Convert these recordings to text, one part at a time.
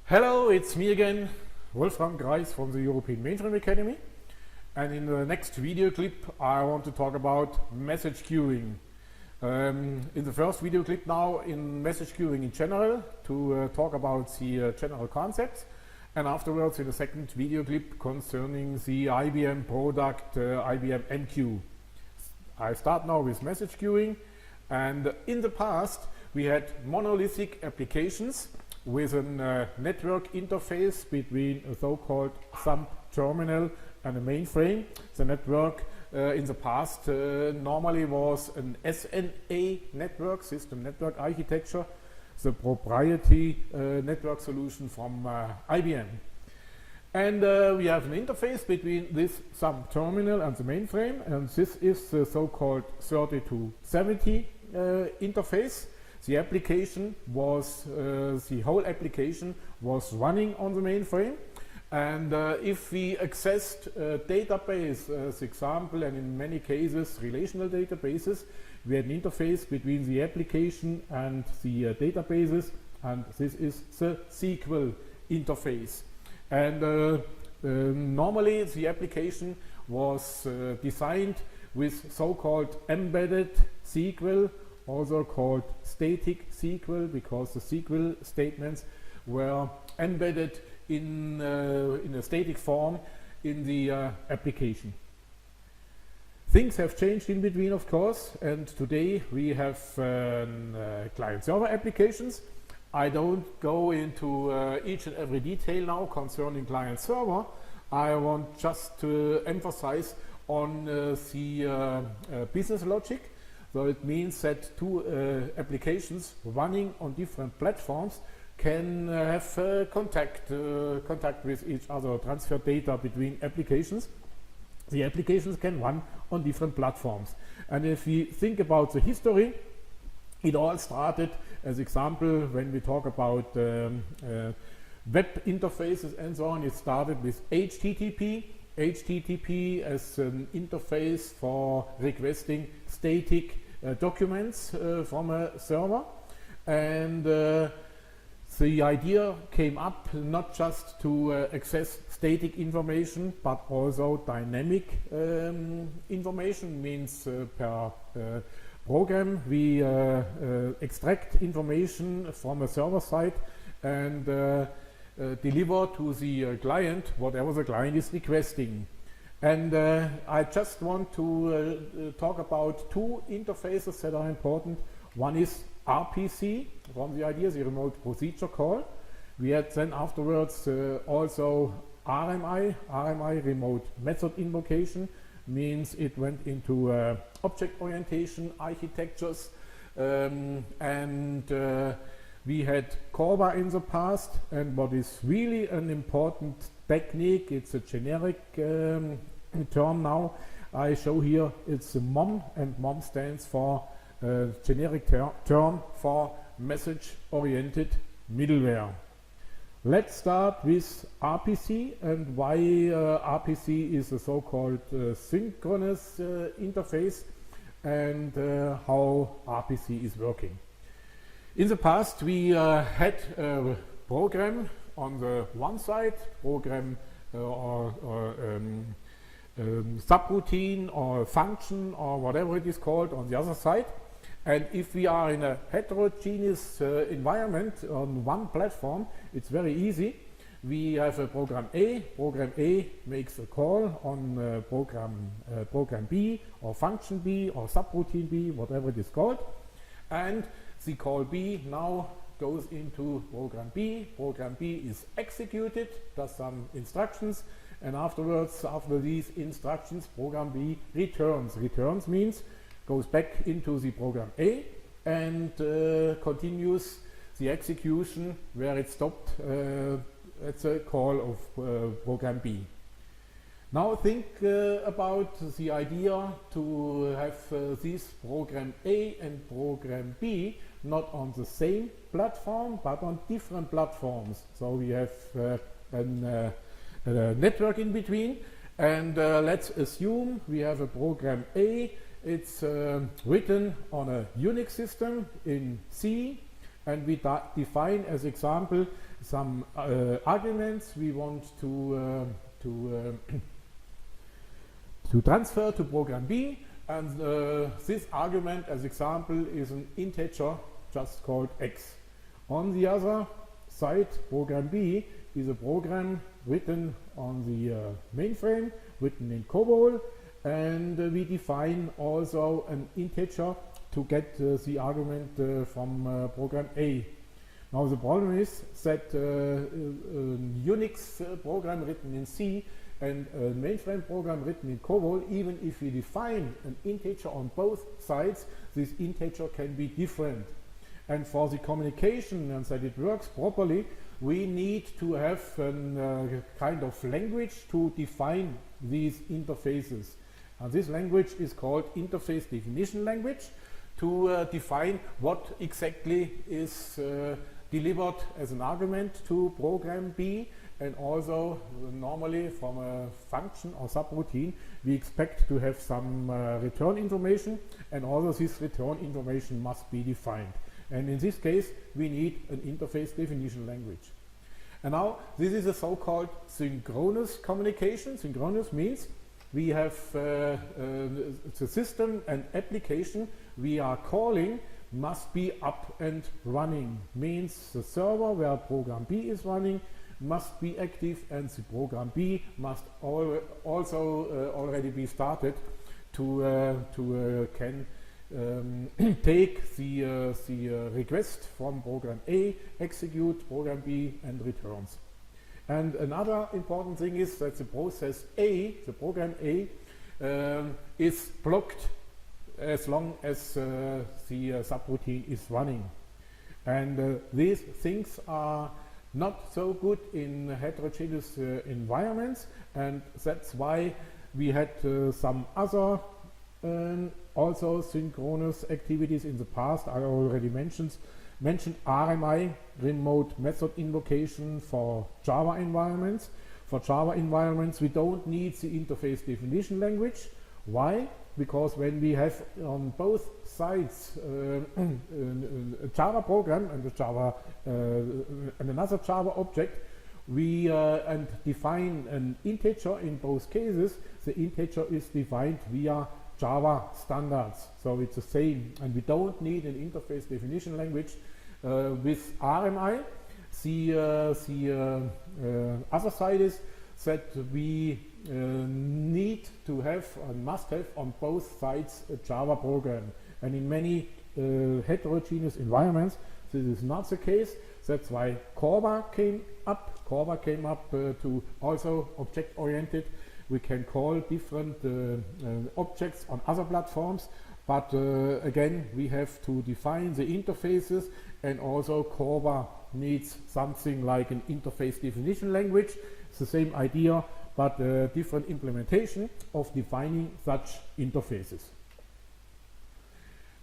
Hello, it's me again, Wolfram Kreis from the European Mainframe Academy. And in the next video clip, I want to talk about message queuing. In the first video clip now in message queuing in general, to talk about the general concepts. And afterwards in the second video clip concerning the IBM product IBM MQ. I start now with message queuing. And in the past, we had monolithic applications with a network interface between a so-called thumb terminal and a mainframe. The network in the past normally was an SNA network, system network architecture, the proprietary network solution from IBM. And we have an interface between this thumb terminal and the mainframe, and this is the so-called 3270 interface. The application was, the whole application was running on the mainframe, and if we accessed a database as example, and in many cases relational databases, we had an interface between the application and the databases, and this is the SQL interface. And normally the application was designed with so-called embedded SQL, also called static SQL, because the SQL statements were embedded in a static form in the application. Things have changed in between, of course, and today we have client-server applications. I don't go into each and every detail now concerning client-server. I want just to emphasize on the business logic. So it means that two applications running on different platforms can have contact with each other, transfer data between applications. The applications can run on different platforms. And if we think about the history, it all started, as example, when we talk about web interfaces and so on, it started with HTTP. HTTP as an interface for requesting static documents from a server, and the idea came up not just to access static information but also dynamic information, means per program we extract information from a server side and deliver to the client whatever the client is requesting. And I just want to talk about two interfaces that are important. One is RPC, from the idea, the remote procedure call. We had then afterwards also RMI remote method invocation, means it went into object orientation architectures, and we had CORBA in the past, and what is really an important technique, it's a generic term now, I show here, it's a MOM, and MOM stands for generic term for message-oriented middleware. Let's start with RPC and why RPC is a so-called synchronous interface, and how RPC is working. In the past, we had a program on the one side, program or subroutine or function or whatever it is called on the other side. And if we are in a heterogeneous environment on one platform, it's very easy. We have a program A. Program A makes a call on program B or function B or subroutine B, whatever it is called. And the call B now goes into program B. Program B is executed, does some instructions, and afterwards, after these instructions, program B returns. Returns means goes back into the program A and continues the execution where it stopped at the call of program B. Now think about the idea to have this program A and program B not on the same platform but on different platforms. So we have a network in between, and let's assume we have a program A. It's written on a Unix system in C, and we define as example some arguments we want to transfer to program B, and this argument as example is an integer just called x. On the other side, program B is a program written on the mainframe, written in COBOL, and we define also an integer to get the argument from program A. Now the problem is that a Unix program written in C and a mainframe program written in COBOL, even if we define an integer on both sides, this integer can be different. And for the communication and that it works properly, we need to have a kind of language to define these interfaces. And this language is called interface definition language, to define what exactly is delivered as an argument to program B, and also normally from a function or subroutine we expect to have some return information, and also this return information must be defined. And in this case we need an interface definition language. And now this is a so-called synchronous communication. Synchronous means we have the system and application we are calling must be up and running. Means the server where program B is running must be active, and the program B must also already be started to can take the request from program A, execute program B, and returns. And another important thing is that the process A, the program A, is blocked as long as the subroutine is running. And these things are not so good in heterogeneous environments, and that's why we had some other also synchronous activities in the past. I already mentioned RMI, remote method invocation, for Java environments. For Java environments we don't need the interface definition language. Why? Because when we have on both sides a Java program and a Java and another Java object, we and define an integer in both cases, the integer is defined via Java standards. So it's the same, and we don't need an interface definition language with RMI. The other side is that we need to have and must have on both sides a Java program, and in many heterogeneous environments this is not the case. That's why Corba came up. Corba came up to also object-oriented. We can call different objects on other platforms, but again we have to define the interfaces, and also Corba needs something like an interface definition language. It's the same idea, but different implementation of defining such interfaces.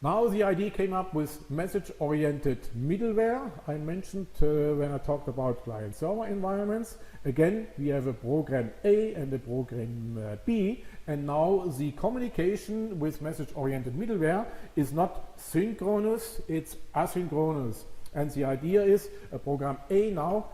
Now the idea came up with message-oriented middleware. I mentioned when I talked about client-server environments. Again, we have a program A and a program B, and now the communication with message-oriented middleware is not synchronous, it's asynchronous. And the idea is a program A now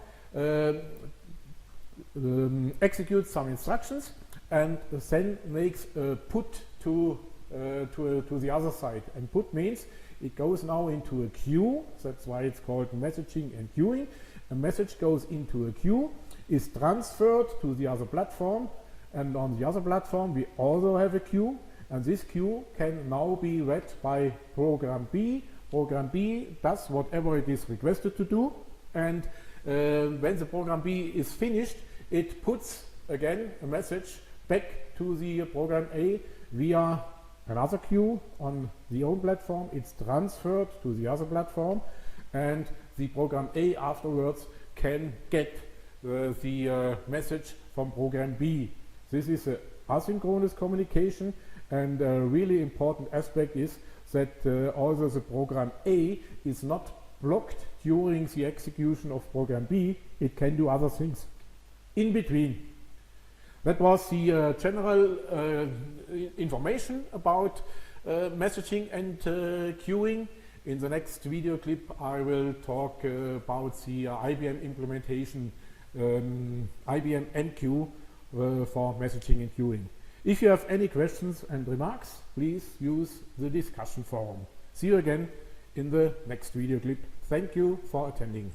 executes some instructions and then makes a put to the other side. And put means it goes now into a queue. That's why it's called messaging and queuing. A message goes into a queue, is transferred to the other platform, and on the other platform we also have a queue, and this queue can now be read by program B. Program B does whatever it is requested to do, and when the program B is finished, it puts again a message back to the program A via another queue on the own platform. It's transferred to the other platform, and the program A afterwards can get the message from program B. This is a asynchronous communication, and a really important aspect is that also the program A is not blocked during the execution of program B. It can do other things in between. That was the general information about messaging and queuing. In the next video clip I will talk about the IBM implementation, IBM NQ for messaging and queuing. If you have any questions and remarks, please use the discussion forum. See you again in the next video clip. Thank you for attending.